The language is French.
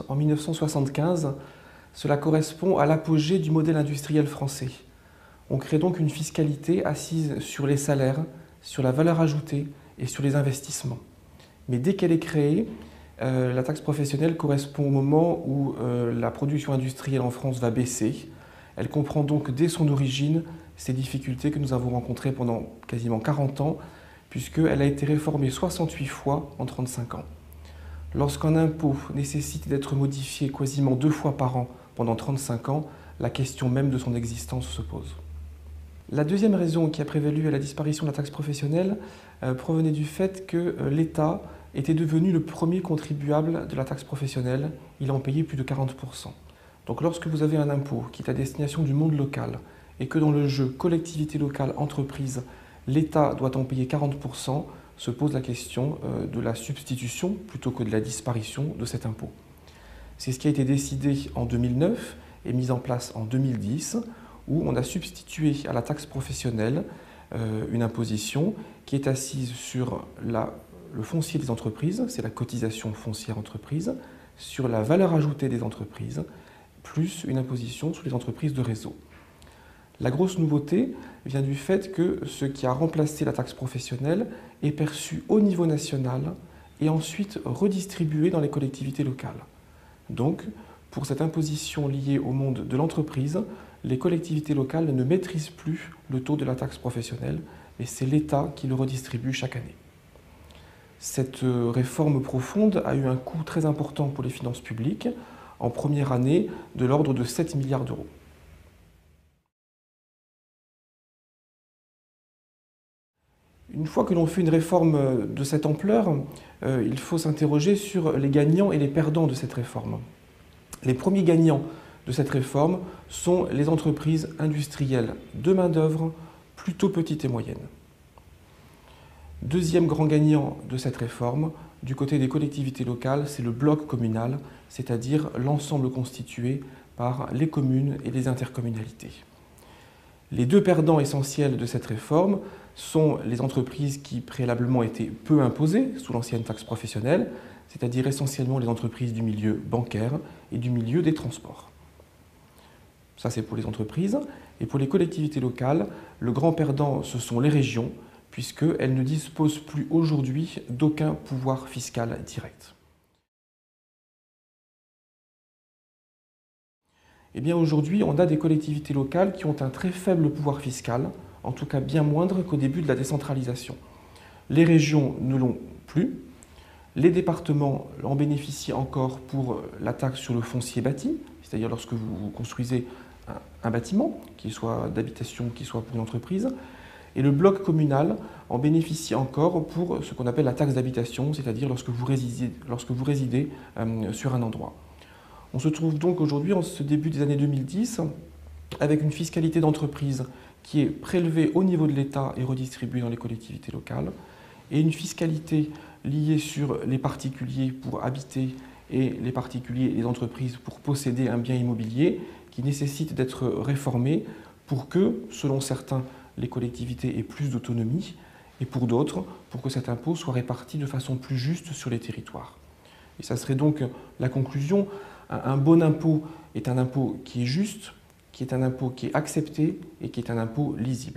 En 1975, cela correspond à l'apogée du modèle industriel français. On crée donc une fiscalité assise sur les salaires, sur la valeur ajoutée et sur les investissements. Mais dès qu'elle est créée, la taxe professionnelle correspond au moment où la production industrielle en France va baisser. Elle comprend donc dès son origine ces difficultés que nous avons rencontrées pendant quasiment 40 ans, puisqu'elle a été réformée 68 fois en 35 ans. Lorsqu'un impôt nécessite d'être modifié quasiment 2 fois par an pendant 35 ans, la question même de son existence se pose. La deuxième raison qui a prévalu à la disparition de la taxe professionnelle provenait du fait que l'État était devenu le premier contribuable de la taxe professionnelle. Il en payait plus de 40%. Donc lorsque vous avez un impôt qui est à destination du monde local et que dans le jeu collectivité locale, entreprise, l'État doit en payer 40%, se pose la question de la substitution plutôt que de la disparition de cet impôt. C'est ce qui a été décidé en 2009 et mis en place en 2010, où on a substitué à la taxe professionnelle une imposition qui est assise sur le foncier des entreprises, c'est la cotisation foncière entreprise, sur la valeur ajoutée des entreprises, plus une imposition sur les entreprises de réseau. La grosse nouveauté vient du fait que ce qui a remplacé la taxe professionnelle est perçu au niveau national et ensuite redistribué dans les collectivités locales. Donc, pour cette imposition liée au monde de l'entreprise, les collectivités locales ne maîtrisent plus le taux de la taxe professionnelle, et c'est l'État qui le redistribue chaque année. Cette réforme profonde a eu un coût très important pour les finances publiques, en première année de l'ordre de 7 milliards d'euros. Une fois que l'on fait une réforme de cette ampleur, il faut s'interroger sur les gagnants et les perdants de cette réforme. Les premiers gagnants de cette réforme sont les entreprises industrielles de main-d'œuvre, plutôt petites et moyennes. Deuxième grand gagnant de cette réforme, du côté des collectivités locales, c'est le bloc communal, c'est-à-dire l'ensemble constitué par les communes et les intercommunalités. Les deux perdants essentiels de cette réforme sont les entreprises qui préalablement étaient peu imposées sous l'ancienne taxe professionnelle, c'est-à-dire essentiellement les entreprises du milieu bancaire et du milieu des transports. Ça, c'est pour les entreprises. Et pour les collectivités locales, le grand perdant, ce sont les régions, puisqu'elles ne disposent plus aujourd'hui d'aucun pouvoir fiscal direct. Eh bien aujourd'hui, on a des collectivités locales qui ont un très faible pouvoir fiscal, en tout cas bien moindre qu'au début de la décentralisation. Les régions ne l'ont plus, les départements en bénéficient encore pour la taxe sur le foncier bâti, c'est-à-dire lorsque vous construisez un bâtiment, qu'il soit d'habitation, qu'il soit pour une entreprise, et le bloc communal en bénéficie encore pour ce qu'on appelle la taxe d'habitation, c'est-à-dire lorsque vous résidez sur un endroit. On se trouve donc aujourd'hui, en ce début des années 2010, avec une fiscalité d'entreprise qui est prélevée au niveau de l'État et redistribuée dans les collectivités locales, et une fiscalité liée sur les particuliers pour habiter et les particuliers et les entreprises pour posséder un bien immobilier qui nécessite d'être réformée pour que, selon certains, les collectivités aient plus d'autonomie et pour d'autres, pour que cet impôt soit réparti de façon plus juste sur les territoires. Et ça serait donc la conclusion. Un bon impôt est un impôt qui est juste, qui est un impôt qui est accepté et qui est un impôt lisible.